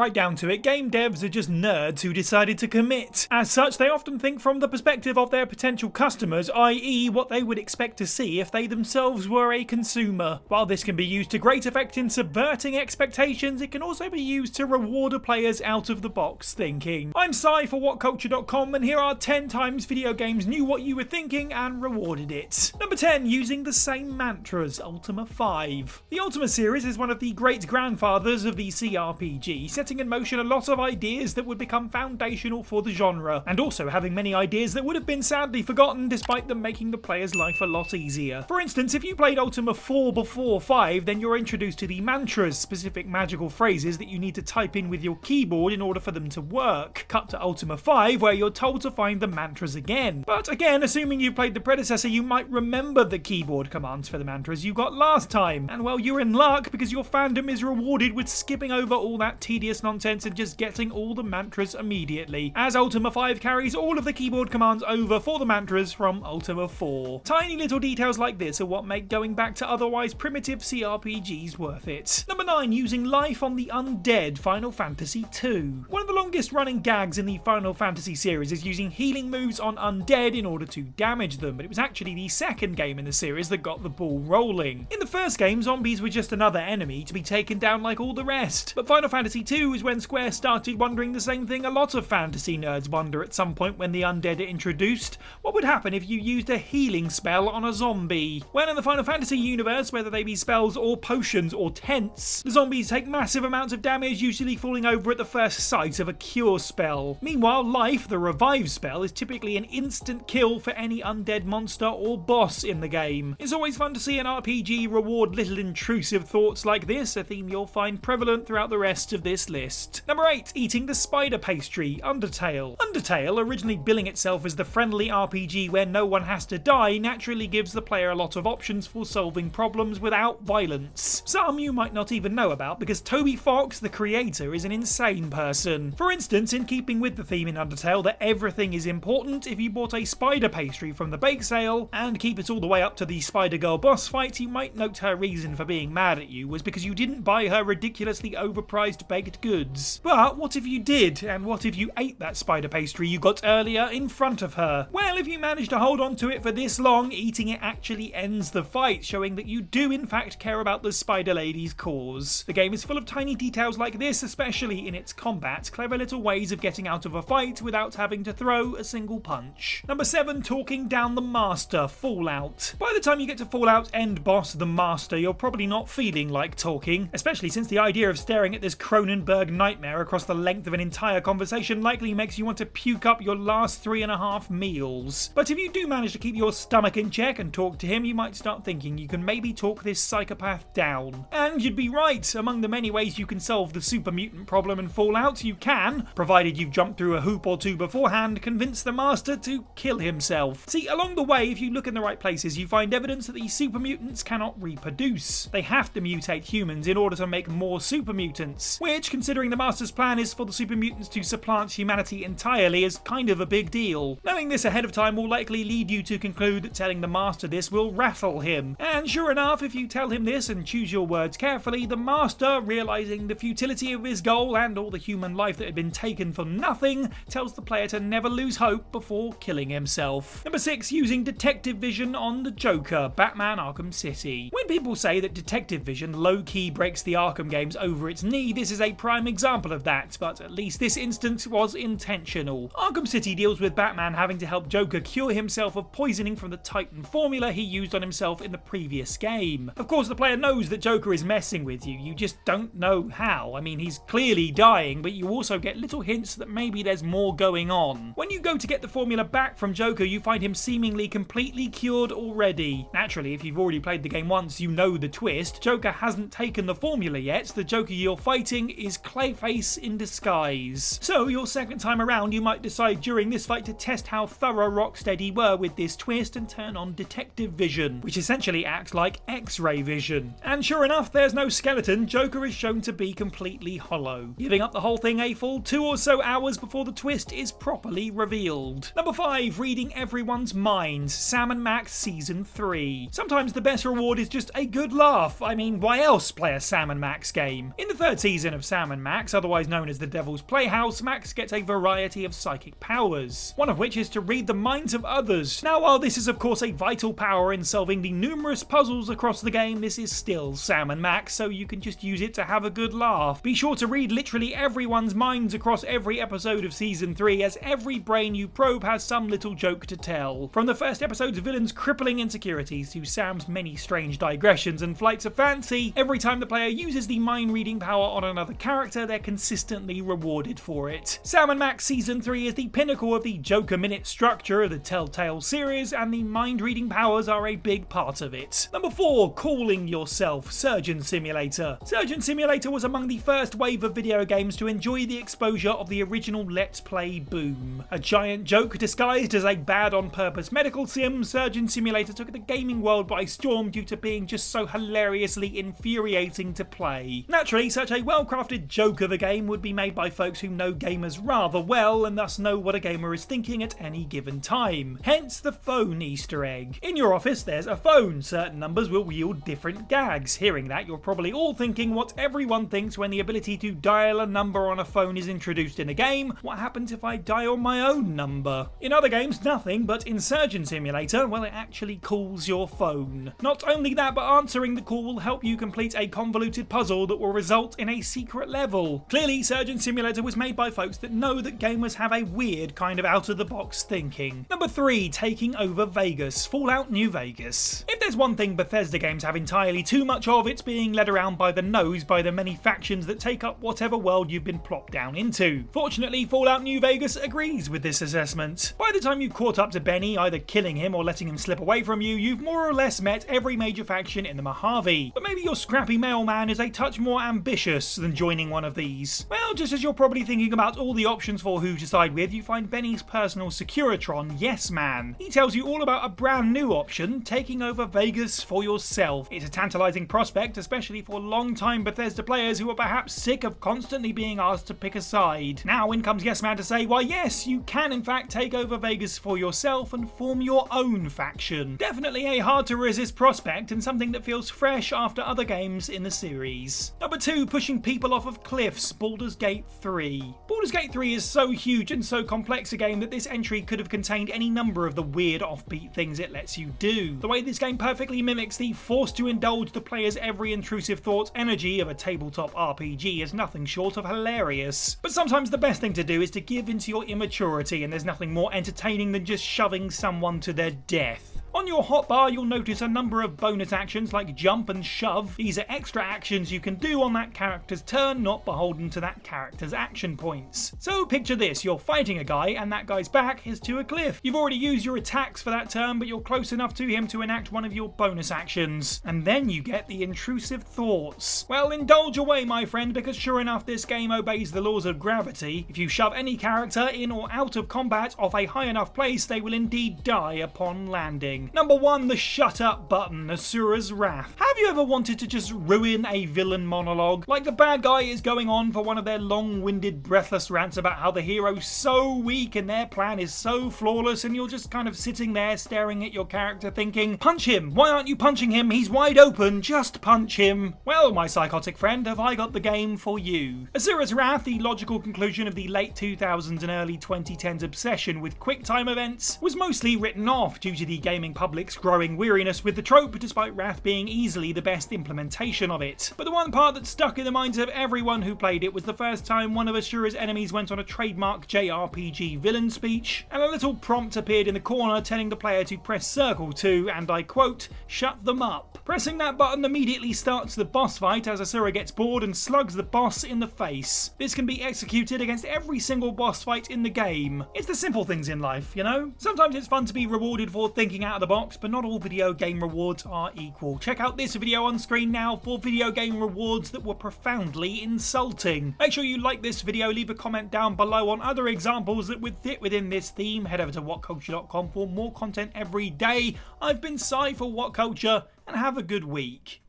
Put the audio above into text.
right down to it, game devs are just nerds who decided to commit. As such, they often think from the perspective of their potential customers, i.e. what they would expect to see if they themselves were a consumer. While this can be used to great effect in subverting expectations, it can also be used to reward a player's out-of-the-box thinking. I'm Si for WhatCulture.com, and here are 10 times video games knew what you were thinking and rewarded it. Number 10, using the same mantras, Ultima 5. The Ultima series is one of the great grandfathers of the CRPG, setting in motion a lot of ideas that would become foundational for the genre, and also having many ideas that would have been sadly forgotten despite them making the player's life a lot easier. For instance, if you played Ultima 4 before 5, then you're introduced to the mantras, specific magical phrases that you need to type in with your keyboard in order for them to work. Cut to Ultima 5, where you're told to find the mantras again. But again, assuming you played the predecessor, you might remember the keyboard commands for the mantras you got last time. And well, you're in luck because your fandom is rewarded with skipping over all that tedious nonsense and just getting all the mantras immediately, as Ultima 5 carries all of the keyboard commands over for the mantras from Ultima 4. Tiny little details like this are what make going back to otherwise primitive CRPGs worth it. Number 9, using life on the undead, Final Fantasy II. One of the longest running gags in the Final Fantasy series is using healing moves on undead in order to damage them, but it was actually the second game in the series that got the ball rolling. In the first game, zombies were just another enemy to be taken down like all the rest, but Final Fantasy II is when Square started wondering the same thing a lot of fantasy nerds wonder at some point when the undead are introduced. What would happen if you used a healing spell on a zombie? Well, in the Final Fantasy universe, whether they be spells or potions or tents, the zombies take massive amounts of damage, usually falling over at the first sight of a cure spell. Meanwhile, life, the revive spell, is typically an instant kill for any undead monster or boss in the game. It's always fun to see an RPG reward little intrusive thoughts like this, a theme you'll find prevalent throughout the rest of this list. Number 8, eating the spider pastry, Undertale. Undertale, originally billing itself as the friendly RPG where no one has to die, naturally gives the player a lot of options for solving problems without violence. Some you might not even know about because Toby Fox, the creator, is an insane person. For instance, in keeping with the theme in Undertale that everything is important, if you bought a spider pastry from the bake sale and keep it all the way up to the Spider Girl boss fight, you might note her reason for being mad at you was because you didn't buy her ridiculously overpriced baked goods. But what if you did, and what if you ate that spider pastry you got earlier in front of her? Well, if you manage to hold on to it for this long, eating it actually ends the fight, showing that you do in fact care about the Spider Lady's cause. The game is full of tiny details like this, especially in its combat, clever little ways of getting out of a fight without having to throw a single punch. Number 7, talking down the Master, Fallout. By the time you get to Fallout end boss, the Master, you're probably not feeling like talking, especially since the idea of staring at this Cronenberg nightmare across the length of an entire conversation likely makes you want to puke up your last 3.5 meals. But if you do manage to keep your stomach in check and talk to him, you might start thinking you can maybe talk this psychopath down. And you'd be right. Among the many ways you can solve the super mutant problem in Fallout, you can, provided you've jumped through a hoop or two beforehand, convince the Master to kill himself. See, along the way, if you look in the right places, you find evidence that these super mutants cannot reproduce. They have to mutate humans in order to make more super mutants, which, considering the Master's plan is for the super mutants to supplant humanity entirely, is kind of a big deal. Knowing this ahead of time will likely lead you to conclude that telling the Master this will rattle him. And sure enough, if you tell him this and choose your words carefully, the Master, realizing the futility of his goal and all the human life that had been taken for nothing, tells the player to never lose hope before killing himself. Number 6, using detective vision on the Joker, Batman Arkham City. When people say that detective vision low-key breaks the Arkham games over its knee, this is a prime example of that, but at least this instance was intentional. Arkham City deals with Batman having to help Joker cure himself of poisoning from the Titan formula he used on himself in the previous game. Of course, the player knows that Joker is messing with you, you just don't know how. I mean, he's clearly dying, but you also get little hints that maybe there's more going on. When you go to get the formula back from Joker, you find him seemingly completely cured already. Naturally, if you've already played the game once, you know the twist. Joker hasn't taken the formula yet. The Joker you're fighting is Clayface in disguise. So, your second time around, you might decide during this fight to test how thorough Rocksteady were with this twist and turn on detective vision, which essentially acts like X-ray vision. And sure enough, there's no skeleton. Joker is shown to be completely hollow, giving up the whole thing a full 2 or so hours before the twist is properly revealed. Number 5, reading everyone's minds, Sam & Max Season 3. Sometimes the best reward is just a good laugh. I mean, why else play a Sam & Max game? In the third season of Sam Sam and Max, otherwise known as the Devil's Playhouse, Max gets a variety of psychic powers, one of which is to read the minds of others. Now, while this is of course a vital power in solving the numerous puzzles across the game, this is still Sam and Max, so you can just use it to have a good laugh. Be sure to read literally everyone's minds across every episode of Season 3, as every brain you probe has some little joke to tell. From the first episode's villain's crippling insecurities to Sam's many strange digressions and flights of fancy, every time the player uses the mind-reading power on another character, they're consistently rewarded for it. Sam and Max Season 3 is the pinnacle of the Joker-minute structure of the Telltale series, and the mind-reading powers are a big part of it. Number 4. Calling Yourself, Surgeon Simulator. Surgeon Simulator was among the first wave of video games to enjoy the exposure of the original Let's Play boom. A giant joke disguised as a bad-on-purpose medical sim, Surgeon Simulator took the gaming world by storm due to being just so hilariously infuriating to play. Naturally, such a well-crafted joke of a game would be made by folks who know gamers rather well and thus know what a gamer is thinking at any given time. Hence the phone Easter egg. In your office, there's a phone. Certain numbers will yield different gags. Hearing that, you're probably all thinking what everyone thinks when the ability to dial a number on a phone is introduced in a game. What happens if I dial my own number? In other games, nothing, but in Surgeon Simulator, well, it actually calls your phone. Not only that, but answering the call will help you complete a convoluted puzzle that will result in a secret level. Clearly, Surgeon Simulator was made by folks that know that gamers have a weird kind of out-of-the-box thinking. Number 3. Taking over Vegas, Fallout New Vegas. If there's one thing Bethesda games have entirely too much of, it's being led around by the nose by the many factions that take up whatever world you've been plopped down into. Fortunately, Fallout New Vegas agrees with this assessment. By the time you've caught up to Benny, either killing him or letting him slip away from you, you've more or less met every major faction in the Mojave. But maybe your scrappy mailman is a touch more ambitious than joining one of these. Well, just as you're probably thinking about all the options for who to side with, you find Benny's personal Securitron, Yes Man. He tells you all about a brand new option, taking over Vegas for yourself. It's a tantalizing prospect, especially for long-time Bethesda players who are perhaps sick of constantly being asked to pick a side. Now in comes Yes Man to say, why yes, you can in fact take over Vegas for yourself and form your own faction. Definitely a hard to resist prospect and something that feels fresh after other games in the series. Number 2. Pushing people off of cliffs, Baldur's Gate 3. Baldur's Gate 3 is so huge and so complex a game that this entry could have contained any number of the weird offbeat things it lets you do. The way this game perfectly mimics the force to indulge the player's every intrusive thought energy of a tabletop RPG is nothing short of hilarious. But sometimes the best thing to do is to give into your immaturity, and there's nothing more entertaining than just shoving someone to their death. On your hotbar, you'll notice a number of bonus actions like jump and shove. These are extra actions you can do on that character's turn, not beholden to that character's action points. So picture this, you're fighting a guy and that guy's back is to a cliff. You've already used your attacks for that turn, but you're close enough to him to enact one of your bonus actions. And then you get the intrusive thoughts. Well, indulge away, my friend, because sure enough, this game obeys the laws of gravity. If you shove any character in or out of combat off a high enough place, they will indeed die upon landing. Number 1, the shut up button, Asura's Wrath. Have you ever wanted to just ruin a villain monologue? Like the bad guy is going on for one of their long-winded, breathless rants about how the hero's so weak and their plan is so flawless, and you're just kind of sitting there staring at your character thinking, punch him! Why aren't you punching him? He's wide open, just punch him! Well, my psychotic friend, have I got the game for you. Asura's Wrath, the logical conclusion of the late 2000s and early 2010s obsession with quick-time events, was mostly written off due to the gaming public's growing weariness with the trope, despite Wrath being easily the best implementation of it. But the one part that stuck in the minds of everyone who played it was the first time one of Asura's enemies went on a trademark JRPG villain speech, and a little prompt appeared in the corner telling the player to press circle to, and I quote, shut them up. Pressing that button immediately starts the boss fight as Asura gets bored and slugs the boss in the face. This can be executed against every single boss fight in the game. It's the simple things in life, you know? Sometimes it's fun to be rewarded for thinking out of the box, but not all video game rewards are equal. Check out this video on screen now for video game rewards that were profoundly insulting. Make sure you like this video, leave a comment down below on other examples that would fit within this theme. Head over to WhatCulture.com for more content every day. I've been Sai for WhatCulture, and have a good week.